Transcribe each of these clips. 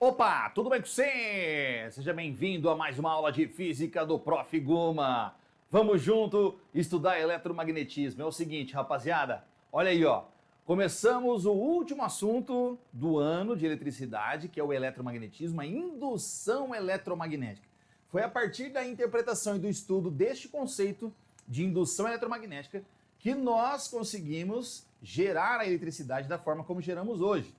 Opa, tudo bem com você? Seja bem-vindo a mais uma aula de física do Prof. Guma. Vamos junto estudar eletromagnetismo. É o seguinte, rapaziada, olha aí, ó. Começamos o último assunto do ano de eletricidade, que é o eletromagnetismo, a indução eletromagnética. Foi a partir da interpretação e do estudo deste conceito de indução eletromagnética que nós conseguimos gerar a eletricidade da forma como geramos hoje.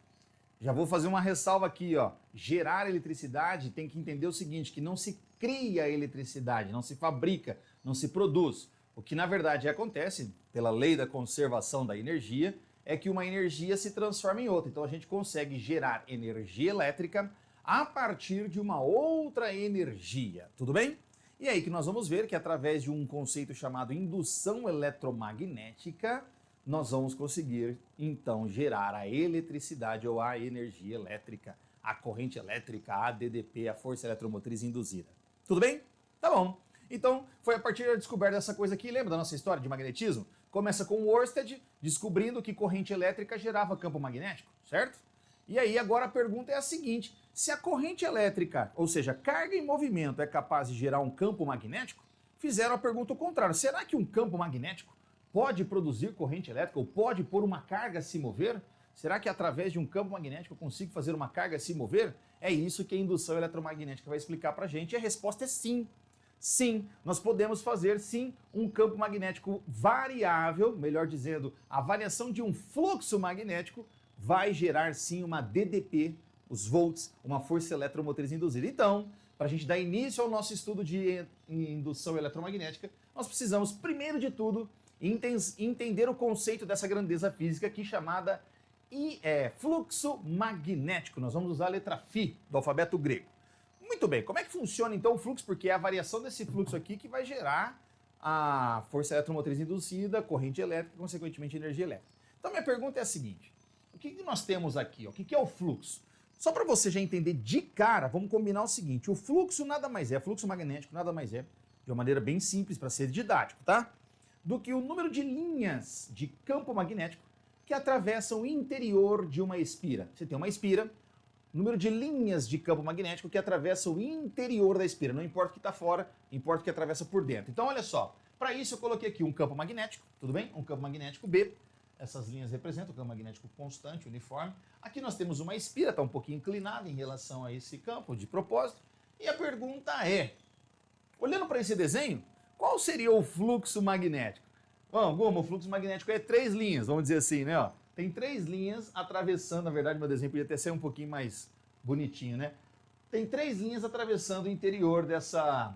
Já vou fazer uma ressalva aqui, ó. Gerar eletricidade tem que entender o seguinte, que não se cria eletricidade, não se fabrica, não se produz. O que na verdade acontece, pela lei da conservação da energia, é que uma energia se transforma em outra. Então a gente consegue gerar energia elétrica a partir de uma outra energia. Tudo bem? E aí que nós vamos ver que através de um conceito chamado indução eletromagnética, nós vamos conseguir, então, gerar a eletricidade ou a energia elétrica, a corrente elétrica, a ADDP, a força eletromotriz induzida. Tudo bem? Tá bom. Então, foi a partir da descoberta dessa coisa aqui, lembra da nossa história de magnetismo? Começa com Ørsted descobrindo que corrente elétrica gerava campo magnético, certo? E aí, agora a pergunta é a seguinte, se a corrente elétrica, ou seja, carga em movimento, é capaz de gerar um campo magnético, fizeram a pergunta ao contrário, será que um campo magnético pode produzir corrente elétrica ou pode pôr uma carga a se mover? Será que através de um campo magnético eu consigo fazer uma carga a se mover? É isso que a indução eletromagnética vai explicar pra gente e a resposta é sim. Sim, nós podemos fazer sim um campo magnético variável, melhor dizendo, a variação de um fluxo magnético vai gerar sim uma DDP, os volts, uma força eletromotriz induzida. Então, para a gente dar início ao nosso estudo de indução eletromagnética, nós precisamos, primeiro de tudo, entender o conceito dessa grandeza física aqui chamada fluxo magnético. Nós vamos usar a letra Φ do alfabeto grego. Muito bem, como é que funciona então o fluxo? Porque é a variação desse fluxo aqui que vai gerar a força eletromotriz induzida, corrente elétrica e, consequentemente, energia elétrica. Então, minha pergunta é a seguinte, o que nós temos aqui? O que é o fluxo? Só para você já entender de cara, vamos combinar o seguinte, o fluxo nada mais é, fluxo magnético nada mais é, de uma maneira bem simples para ser didático, tá? Do que o número de linhas de campo magnético que atravessam o interior de uma espira. Você tem uma espira, número de linhas de campo magnético que atravessam o interior da espira. Não importa o que está fora, importa o que atravessa por dentro. Então, olha só, para isso eu coloquei aqui um campo magnético, tudo bem? Um campo magnético B. Essas linhas representam o campo magnético constante, uniforme. Aqui nós temos uma espira, está um pouquinho inclinada em relação a esse campo de propósito. E a pergunta é, olhando para esse desenho, qual seria o fluxo magnético? Bom, Guma, o fluxo magnético é 3 linhas, vamos dizer assim, né? Ó, tem 3 linhas atravessando, na verdade meu desenho podia até ser um pouquinho mais bonitinho, né? Tem 3 linhas atravessando o interior dessa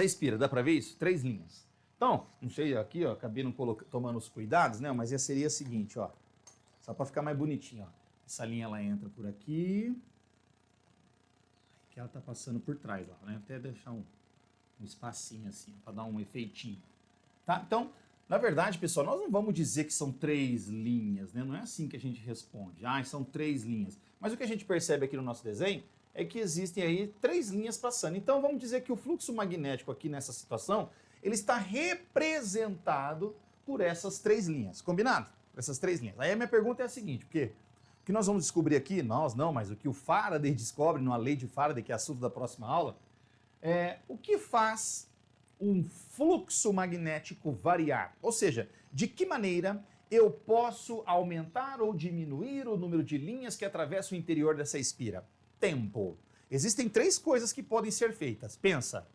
espira, dá para ver isso? 3 linhas. Então, não sei, aqui, ó, acabei não tomando os cuidados, né? Mas seria a seguinte, ó, só para ficar mais bonitinho, ó. Essa linha ela entra por aqui, que ela tá passando por trás lá, né? Até deixar um espacinho assim, para dar um efeitinho. Tá? Então, na verdade, pessoal, nós não vamos dizer que são 3 linhas, né? Não é assim que a gente responde. Ah, são 3 linhas. Mas o que a gente percebe aqui no nosso desenho é que existem aí 3 linhas passando. Então, vamos dizer que o fluxo magnético aqui nessa situação, ele está representado por essas 3 linhas. Combinado? Essas 3 linhas. Aí a minha pergunta é a seguinte, porque o que nós vamos descobrir aqui, nós não, mas o que o Faraday descobre numa lei de Faraday, que é assunto da próxima aula, o que faz um fluxo magnético variar? Ou seja, de que maneira eu posso aumentar ou diminuir o número de linhas que atravessam o interior dessa espira? Tempo. Existem 3 coisas que podem ser feitas. Pensa.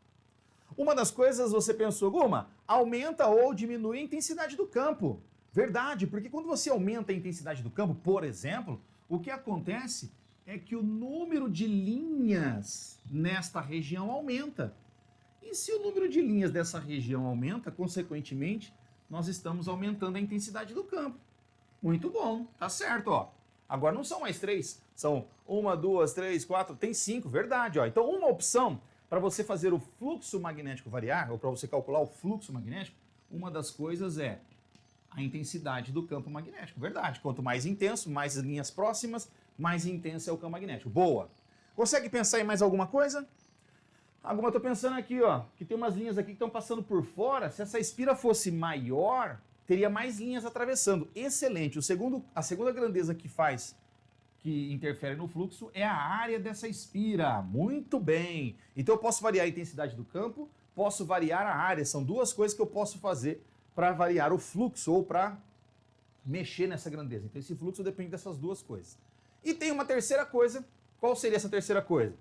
Uma das coisas você pensou, Guma, aumenta ou diminui a intensidade do campo. Verdade, porque quando você aumenta a intensidade do campo, por exemplo, o que acontece é que o número de linhas nesta região aumenta. E se o número de linhas dessa região aumenta, consequentemente, nós estamos aumentando a intensidade do campo. Muito bom, tá certo, ó. Agora não são mais 3, são 1, 2, 3, 4, tem 5, verdade, ó. Então uma opção para você fazer o fluxo magnético variar, ou para você calcular o fluxo magnético, uma das coisas é a intensidade do campo magnético, verdade. Quanto mais intenso, mais linhas próximas, mais intenso é o campo magnético. Boa. Consegue pensar em mais alguma coisa? Alguma, eu tô pensando aqui, ó, que tem umas linhas aqui que estão passando por fora. Se essa espira fosse maior, teria mais linhas atravessando. Excelente. A segunda grandeza que que interfere no fluxo é a área dessa espira. Muito bem. Então eu posso variar a intensidade do campo, posso variar a área. São duas coisas que eu posso fazer para variar o fluxo ou para mexer nessa grandeza. Então esse fluxo depende dessas duas coisas. E tem uma terceira coisa. Qual seria essa terceira coisa?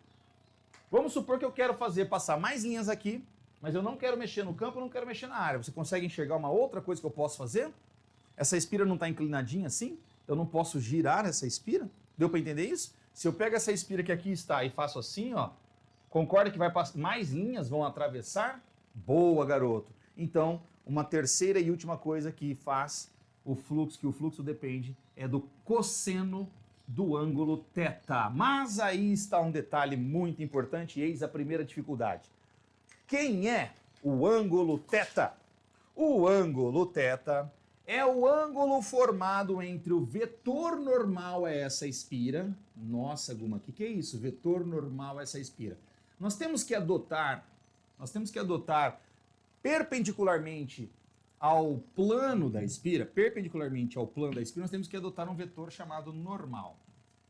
Vamos supor que eu quero passar mais linhas aqui, mas eu não quero mexer no campo, eu não quero mexer na área. Você consegue enxergar uma outra coisa que eu posso fazer? Essa espira não está inclinadinha assim? Eu não posso girar essa espira? Deu para entender isso? Se eu pego essa espira que aqui está e faço assim, ó, concorda que vai passar, mais linhas vão atravessar? Boa, garoto. Então, uma terceira e última coisa que faz o fluxo, que o fluxo depende, é do cosseno do ângulo θ. Mas aí está um detalhe muito importante, e eis a primeira dificuldade. Quem é o ângulo θ? O ângulo θ é o ângulo formado entre o vetor normal a essa espira. Nossa, Guma, o que é isso? Vetor normal a essa espira. Nós temos que adotar perpendicularmente ao plano da espira, nós temos que adotar um vetor chamado normal,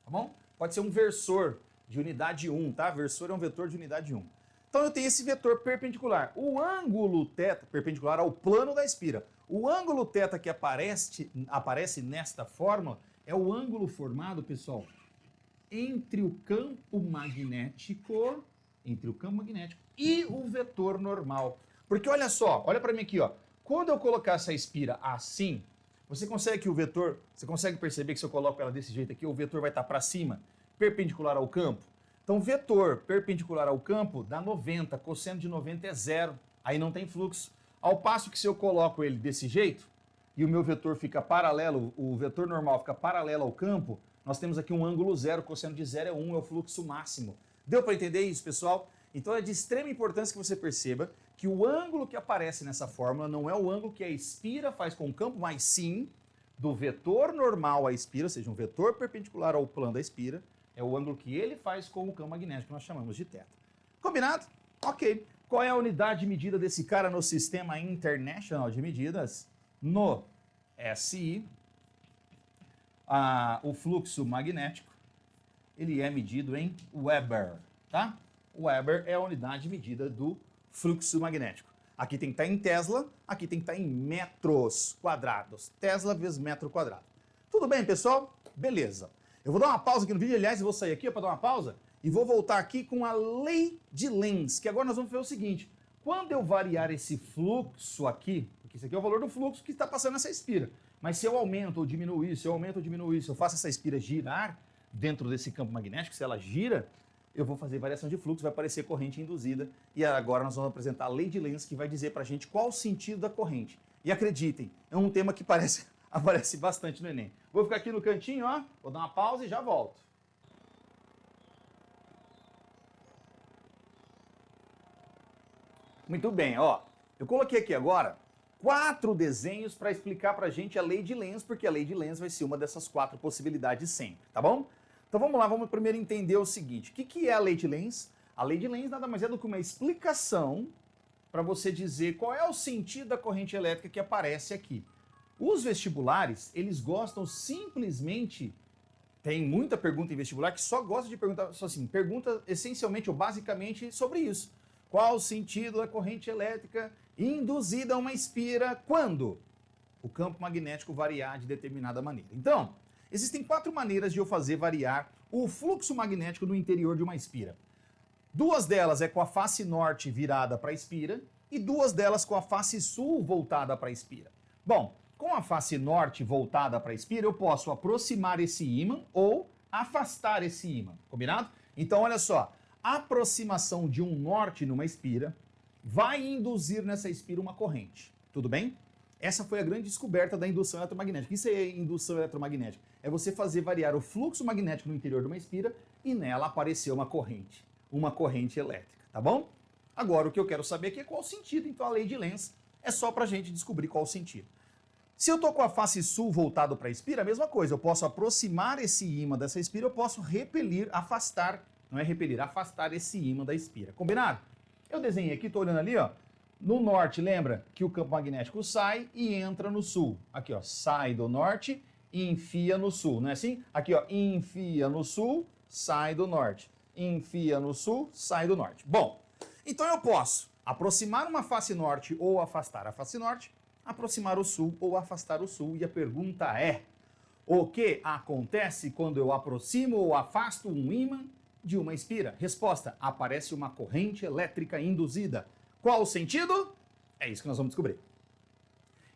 tá bom? Pode ser um versor de unidade 1, tá? Versor é um vetor de unidade 1. Então eu tenho esse vetor perpendicular. O ângulo θ, perpendicular ao plano da espira. O ângulo θ que aparece nesta fórmula é o ângulo formado, pessoal, entre o campo magnético e o vetor normal. Porque olha só, olha para mim aqui, ó. Quando eu colocar essa espira assim, você consegue perceber que se eu coloco ela desse jeito aqui, o vetor vai estar para cima, perpendicular ao campo? Então, vetor perpendicular ao campo dá 90, cosseno de 90 é zero, aí não tem fluxo. Ao passo que se eu coloco ele desse jeito, e o meu vetor fica paralelo, o vetor normal fica paralelo ao campo, nós temos aqui um ângulo zero, cosseno de zero é 1, é o fluxo máximo. Deu para entender isso, pessoal? Então é de extrema importância que você perceba que o ângulo que aparece nessa fórmula não é o ângulo que a espira faz com o campo, mas sim do vetor normal à espira, ou seja, um vetor perpendicular ao plano da espira, é o ângulo que ele faz com o campo magnético, que nós chamamos de θ. Combinado? Ok. Qual é a unidade de medida desse cara no Sistema International de Medidas? No SI, o fluxo magnético, ele é medido em Weber, tá? Weber é a unidade de medida do fluxo magnético. Aqui tem que estar em Tesla, aqui tem que estar em metros quadrados. Tesla vezes metro quadrado. Tudo bem, pessoal? Beleza. Eu vou dar uma pausa aqui no vídeo, aliás, eu vou sair aqui para dar uma pausa e vou voltar aqui com a lei de Lenz, que agora nós vamos ver o seguinte. Quando eu variar esse fluxo aqui, porque isso aqui é o valor do fluxo que está passando nessa espira, mas se eu aumento ou diminuo isso, eu faço essa espira girar dentro desse campo magnético, se ela gira, eu vou fazer variação de fluxo, vai aparecer corrente induzida. E agora nós vamos apresentar a lei de Lenz, que vai dizer para a gente qual o sentido da corrente. E acreditem, é um tema que aparece bastante no Enem. Vou ficar aqui no cantinho, ó, vou dar uma pausa e já volto. Muito bem, ó. Eu coloquei aqui agora 4 desenhos para explicar para a gente a lei de Lenz, porque a lei de Lenz vai ser uma dessas 4 possibilidades sempre, tá bom? Então vamos lá, vamos primeiro entender o seguinte. O que é a lei de Lenz? A lei de Lenz nada mais é do que uma explicação para você dizer qual é o sentido da corrente elétrica que aparece aqui. Os vestibulares, eles gostam simplesmente, tem muita pergunta em vestibular que só gosta de perguntar, só assim, pergunta essencialmente ou basicamente sobre isso. Qual o sentido da corrente elétrica induzida a uma espira quando o campo magnético variar de determinada maneira? Então, existem 4 maneiras de eu fazer variar o fluxo magnético no interior de uma espira. 2 delas é com a face norte virada para a espira e 2 delas com a face sul voltada para a espira. Bom, com a face norte voltada para a espira, eu posso aproximar esse ímã ou afastar esse ímã, combinado? Então, olha só, a aproximação de um norte numa espira vai induzir nessa espira uma corrente, tudo bem? Essa foi a grande descoberta da indução eletromagnética. Isso é indução eletromagnética. É você fazer variar o fluxo magnético no interior de uma espira e nela aparecer uma corrente elétrica, tá bom? Agora, o que eu quero saber aqui é qual o sentido. Então, a lei de Lenz é só para a gente descobrir qual o sentido. Se eu estou com a face sul voltado para a espira, a mesma coisa. Eu posso aproximar esse ímã dessa espira, eu posso repelir, afastar, não é repelir, afastar esse ímã da espira. Combinado? Eu desenhei aqui, estou olhando ali, ó. No norte, lembra que o campo magnético sai e entra no sul. Aqui, ó, sai do norte enfia no sul, não é assim? Aqui, ó, enfia no sul, sai do norte. Enfia no sul, sai do norte. Bom, então eu posso aproximar uma face norte ou afastar a face norte, aproximar o sul ou afastar o sul. E a pergunta é: o que acontece quando eu aproximo ou afasto um ímã de uma espira? Resposta: aparece uma corrente elétrica induzida. Qual o sentido? É isso que nós vamos descobrir.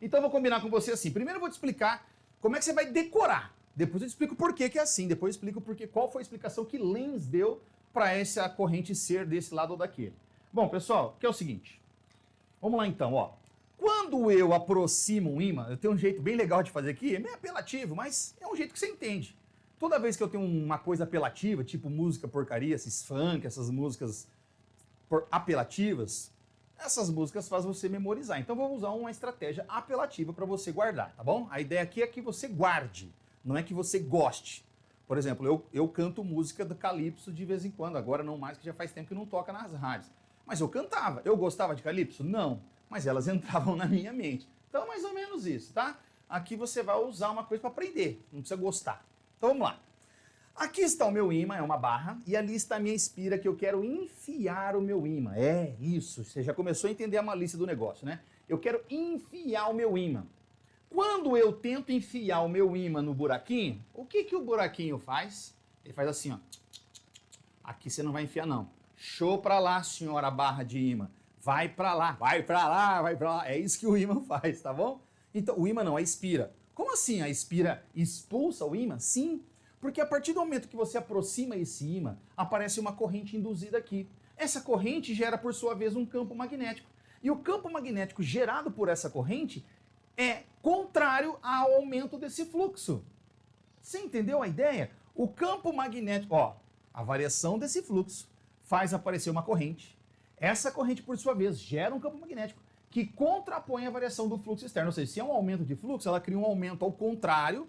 Então eu vou combinar com você assim. Primeiro eu vou te explicar como é que você vai decorar. Depois eu te explico por que é assim. Depois eu explico qual foi a explicação que Lenz deu para essa corrente ser desse lado ou daquele. Bom, pessoal, que é o seguinte. Vamos lá então, ó. Quando eu aproximo um ímã, eu tenho um jeito bem legal de fazer aqui, é meio apelativo, mas é um jeito que você entende. Toda vez que eu tenho uma coisa apelativa, tipo música porcaria, esses funk, essas músicas apelativas, essas músicas fazem você memorizar. Então vamos usar uma estratégia apelativa para você guardar, tá bom? A ideia aqui é que você guarde, não é que você goste. Por exemplo, eu canto música do Calypso de vez em quando, agora não mais, que já faz tempo que não toca nas rádios. Mas eu cantava. Eu gostava de Calypso? Não. Mas elas entravam na minha mente. Então, mais ou menos isso, tá? Aqui você vai usar uma coisa para aprender, não precisa gostar. Então, vamos lá. Aqui está o meu ímã, é uma barra, e ali está a minha espira que eu quero enfiar o meu ímã. É isso, você já começou a entender a malícia do negócio, né? Eu quero enfiar o meu ímã. Quando eu tento enfiar o meu ímã no buraquinho, o que o buraquinho faz? Ele faz assim, ó. Aqui você não vai enfiar, não. Show pra lá, senhora barra de ímã. Vai pra lá, vai pra lá, vai pra lá. É isso que o ímã faz, tá bom? Então, o ímã não, a espira. Como assim? A espira expulsa o ímã? Sim, porque a partir do momento que você aproxima esse ímã, aparece uma corrente induzida aqui. Essa corrente gera, por sua vez, um campo magnético. E o campo magnético gerado por essa corrente é contrário ao aumento desse fluxo. Você entendeu a ideia? O campo magnético, ó, a variação desse fluxo faz aparecer uma corrente. Essa corrente, por sua vez, gera um campo magnético que contrapõe a variação do fluxo externo. Ou seja, se é um aumento de fluxo, ela cria um aumento ao contrário,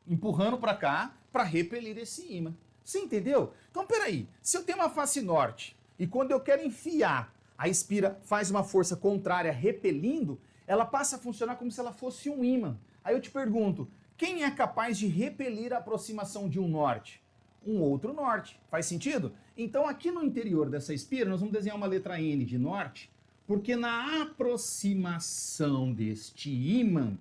empurrando para cá, para repelir esse ímã. Você entendeu? Então, peraí, se eu tenho uma face norte e quando eu quero enfiar, a espira faz uma força contrária repelindo, ela passa a funcionar como se ela fosse um ímã. Aí eu te pergunto, quem é capaz de repelir a aproximação de um norte? Um outro norte. Faz sentido? Então aqui no interior dessa espira nós vamos desenhar uma letra N de norte, porque na aproximação deste ímã,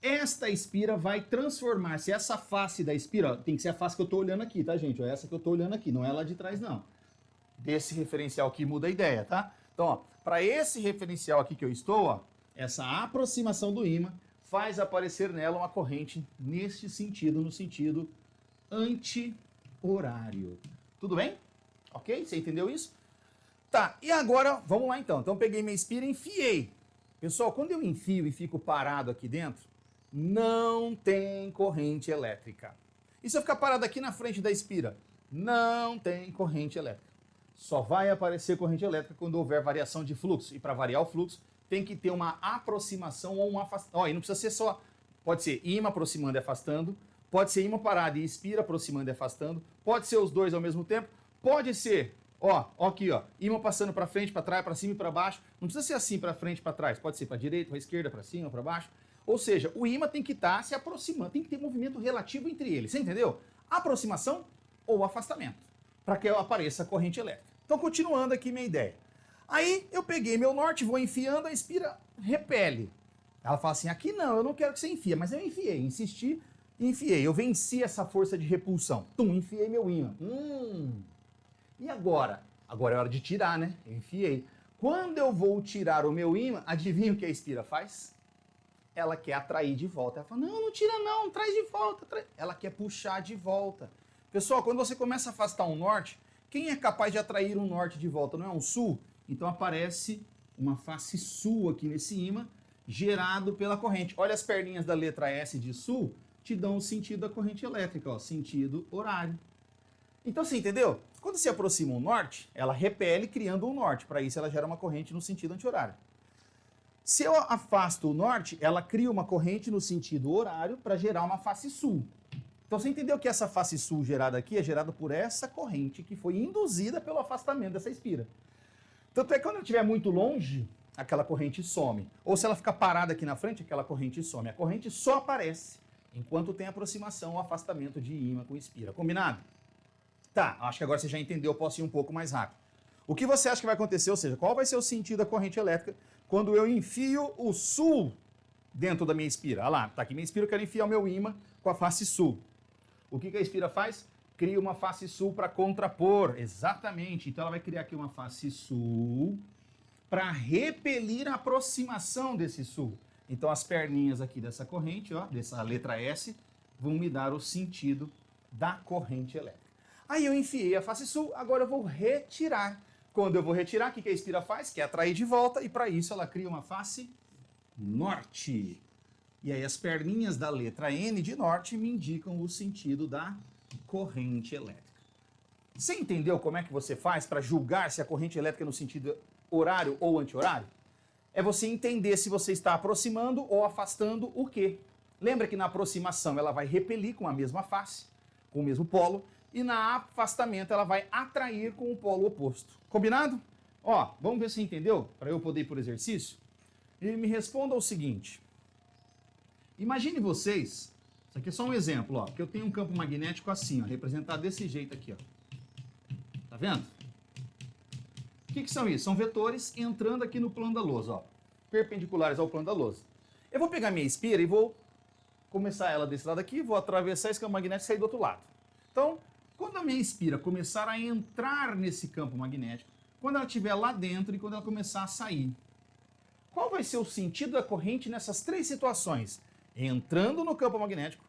esta espira vai transformar-se, essa face da espira, ó, tem que ser a face que eu estou olhando aqui, tá gente? Ó, essa que eu estou olhando aqui, não é lá de trás não. Desse referencial aqui muda a ideia, tá? Então, ó, para esse referencial aqui que eu estou, ó, essa aproximação do ímã faz aparecer nela uma corrente neste sentido, no sentido anti-horário. Tudo bem? Ok? Você entendeu isso? Tá, e agora, vamos lá então. Então peguei minha espira e enfiei. Pessoal, quando eu enfio e fico parado aqui dentro, não tem corrente elétrica. E se eu ficar parado aqui na frente da espira? Não tem corrente elétrica. Só vai aparecer corrente elétrica quando houver variação de fluxo. E para variar o fluxo, tem que ter uma aproximação ou um afastamento. Ó, e não precisa ser só... Pode ser ímã aproximando e afastando, pode ser ímã parado e espira aproximando e afastando, pode ser os dois ao mesmo tempo, pode ser, ó aqui, ó, ímã passando para frente, para trás, para cima e para baixo. Não precisa ser assim para frente, para trás, pode ser para direita, para esquerda, para cima, para baixo. Ou seja, o ímã tem que estar se aproximando, tem que ter movimento relativo entre eles, você entendeu? Aproximação ou afastamento, para que apareça a corrente elétrica. Então, continuando aqui minha ideia. Aí eu peguei meu norte, vou enfiando, a espira repele. Ela fala assim, aqui não, eu não quero que você enfia, mas eu enfiei, insisti, enfiei, eu venci essa força de repulsão. Enfiei meu ímã. E agora? Agora é hora de tirar, né? Eu enfiei. Quando eu vou tirar o meu ímã, adivinha o que a espira faz? Ela quer atrair de volta. Ela fala, não, não tira não, traz de volta. Ela quer puxar de volta. Pessoal, quando você começa a afastar um norte, quem é capaz de atrair um norte de volta? Não é um sul? Então aparece uma face sul aqui nesse ímã, gerado pela corrente. Olha as perninhas da letra S de sul, te dão o sentido da corrente elétrica, ó, sentido horário. Então você entendeu? Quando se aproxima um norte, ela repele criando um norte. Para isso ela gera uma corrente no sentido anti-horário. Se eu afasto o norte, ela cria uma corrente no sentido horário para gerar uma face sul. Então você entendeu que essa face sul gerada aqui é gerada por essa corrente que foi induzida pelo afastamento dessa espira. Tanto é que quando ela estiver muito longe, aquela corrente some. Ou se ela ficar parada aqui na frente, aquela corrente some. A corrente só aparece enquanto tem aproximação ou afastamento de ímã com espira. Combinado? Tá, acho que agora você já entendeu, eu posso ir um pouco mais rápido. O que você acha que vai acontecer? Ou seja, qual vai ser o sentido da corrente elétrica quando eu enfio o sul dentro da minha espira? Olha lá, tá aqui minha espira, eu quero enfiar o meu ímã com a face sul. O que a espira faz? Cria uma face sul para contrapor, exatamente. Então ela vai criar aqui uma face sul para repelir a aproximação desse sul. Então as perninhas aqui dessa corrente, ó, dessa letra S, vão me dar o sentido da corrente elétrica. Aí eu enfiei a face sul, agora eu vou retirar. Quando eu vou retirar, o que a espira faz? Quer atrair de volta, e para isso ela cria uma face norte. E aí as perninhas da letra N de norte me indicam o sentido da corrente elétrica. Você entendeu como é que você faz para julgar se a corrente elétrica é no sentido horário ou anti-horário? É você entender se você está aproximando ou afastando o quê? Lembra que na aproximação ela vai repelir com a mesma face, com o mesmo polo, e na afastamento ela vai atrair com o polo oposto. Combinado? Ó, vamos ver se você entendeu, para eu poder ir por exercício? E me responda o seguinte. Imagine vocês, isso aqui é só um exemplo, ó, que eu tenho um campo magnético assim, ó, representado desse jeito aqui, ó. Tá vendo? O que são isso? São vetores entrando aqui no plano da lousa, ó, perpendiculares ao plano da lousa. Eu vou pegar minha espira e vou começar ela desse lado aqui, vou atravessar esse campo magnético e sair do outro lado. Então, quando a minha espira começar a entrar nesse campo magnético, quando ela estiver lá dentro e quando ela começar a sair, qual vai ser o sentido da corrente nessas três situações? Entrando no campo magnético,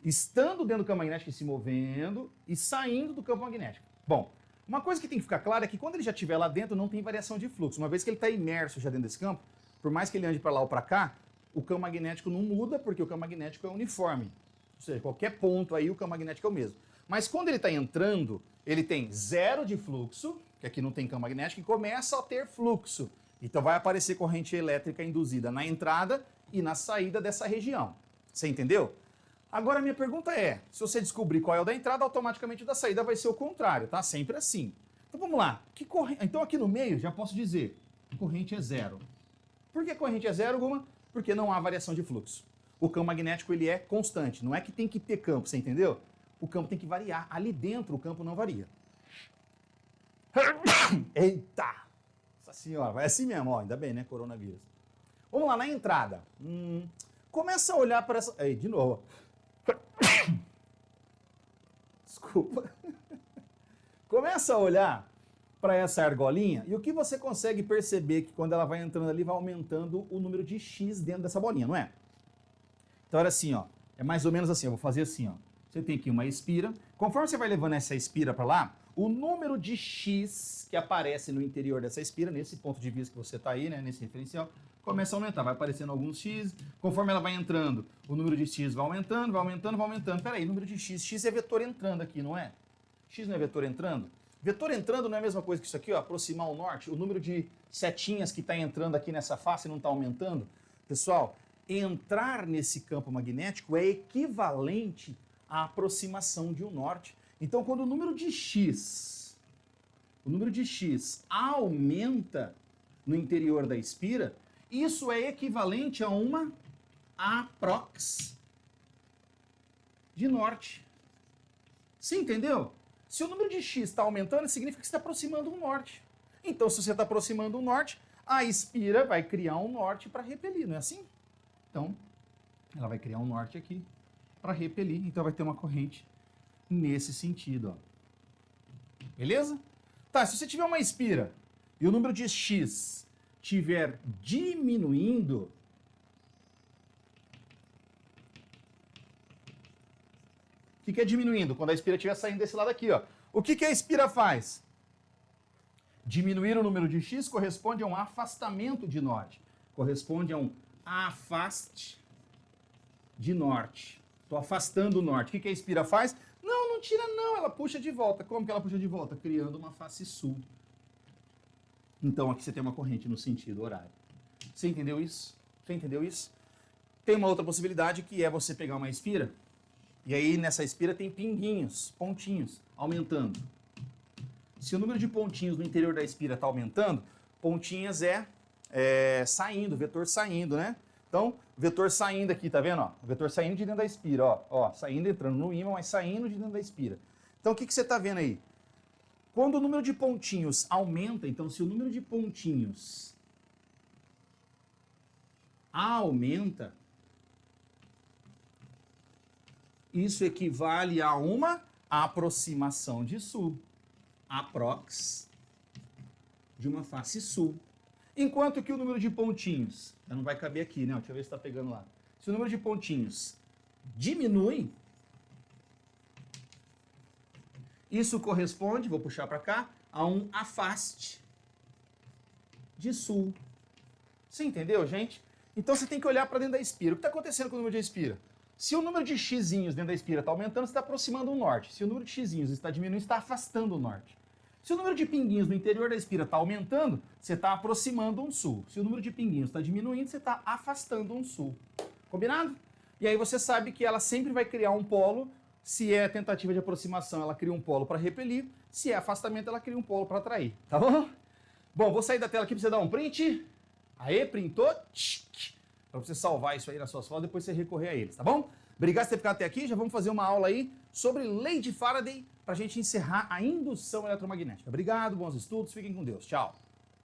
estando dentro do campo magnético e se movendo, e saindo do campo magnético. Bom, uma coisa que tem que ficar clara é que quando ele já estiver lá dentro, não tem variação de fluxo. Uma vez que ele está imerso já dentro desse campo, por mais que ele ande para lá ou para cá, o campo magnético não muda, porque o campo magnético é uniforme. Ou seja, qualquer ponto aí o campo magnético é o mesmo. Mas quando ele está entrando, ele tem zero de fluxo, que aqui não tem campo magnético, e começa a ter fluxo. Então vai aparecer corrente elétrica induzida na entrada e na saída dessa região. Você entendeu? Agora a minha pergunta é, se você descobrir qual é o da entrada, automaticamente o da saída vai ser o contrário, tá? Sempre assim. Então vamos lá. Então aqui no meio já posso dizer, corrente é zero. Por que corrente é zero, Guma? Porque não há variação de fluxo. O campo magnético ele é constante, não é que tem que ter campo, você entendeu? O campo tem que variar. Ali dentro o campo não varia. Eita! Nossa senhora, vai assim mesmo, ó, ainda bem, né? Coronavírus. Vamos lá, na entrada. Começa a olhar para essa... Aí, de novo. Desculpa. Começa a olhar para essa argolinha e o que você consegue perceber que quando ela vai entrando ali, vai aumentando o número de X dentro dessa bolinha, não é? Então era assim, ó. É mais ou menos assim, eu vou fazer assim, ó. Você tem aqui uma espira. Conforme você vai levando essa espira para lá, o número de X que aparece no interior dessa espira, nesse ponto de vista que você está aí, né, nesse referencial, começa a aumentar. Vai aparecendo alguns X. Conforme ela vai entrando, o número de X vai aumentando, vai aumentando, vai aumentando. Peraí, número de X. X é vetor entrando aqui, não é? X não é vetor entrando? Vetor entrando não é a mesma coisa que isso aqui, ó, aproximar o norte. O número de setinhas que está entrando aqui nessa face não está aumentando? Pessoal, entrar nesse campo magnético é equivalente à aproximação de um norte. Então, quando o número de X aumenta no interior da espira, isso é equivalente a uma aprox de norte. Você entendeu? Se o número de X está aumentando, significa que você está aproximando um norte. Então, se você está aproximando um norte, a espira vai criar um norte para repelir, não é assim? Então, ela vai criar um norte aqui para repelir. Então, vai ter uma corrente nesse sentido, ó. Beleza? Tá, se você tiver uma espira e o número de X estiver diminuindo, o que é diminuindo? Quando a espira estiver saindo desse lado aqui, ó. O que a espira faz? Diminuir o número de X corresponde a um afastamento de norte. Corresponde a um afaste de norte. Estou afastando o norte. O que a espira faz? Não tira não, ela puxa de volta. Como que ela puxa de volta? Criando uma face sul. Então aqui você tem uma corrente no sentido horário. Você entendeu isso? Você entendeu isso? Tem uma outra possibilidade que é você pegar uma espira e aí nessa espira tem pinguinhos, pontinhos, aumentando. Se o número de pontinhos no interior da espira está aumentando, pontinhas é saindo, vetor saindo, né? Então, o vetor saindo aqui, tá vendo? Ó? O vetor saindo de dentro da espira, ó, saindo, entrando no ímã, mas saindo de dentro da espira. Então, o que você está vendo aí? Quando o número de pontinhos aumenta, então se o número de pontinhos aumenta, isso equivale a uma aproximação de sul. Aprox de uma face sul. Enquanto que o número de pontinhos, não vai caber aqui, né? Deixa eu ver se está pegando lá. Se o número de pontinhos diminui, isso corresponde, vou puxar para cá, a um afaste de sul. Você entendeu, gente? Então você tem que olhar para dentro da espira. O que está acontecendo com o número de espira? Se o número de xizinhos dentro da espira está aumentando, você está aproximando o norte. Se o número de xizinhos está diminuindo, você está afastando o norte. Se o número de pinguinhos no interior da espira está aumentando, você está aproximando um sul. Se o número de pinguinhos está diminuindo, você está afastando um sul. Combinado? E aí você sabe que ela sempre vai criar um polo. Se é tentativa de aproximação, ela cria um polo para repelir. Se é afastamento, ela cria um polo para atrair. Tá bom? Bom, vou sair da tela aqui para você dar um print. Aê, printou. Para você salvar isso aí nas suas fotos, depois você recorrer a eles, tá bom? Obrigado por ter ficado até aqui. Já vamos fazer uma aula aí sobre lei de Faraday para a gente encerrar a indução eletromagnética. Obrigado, bons estudos, fiquem com Deus. Tchau.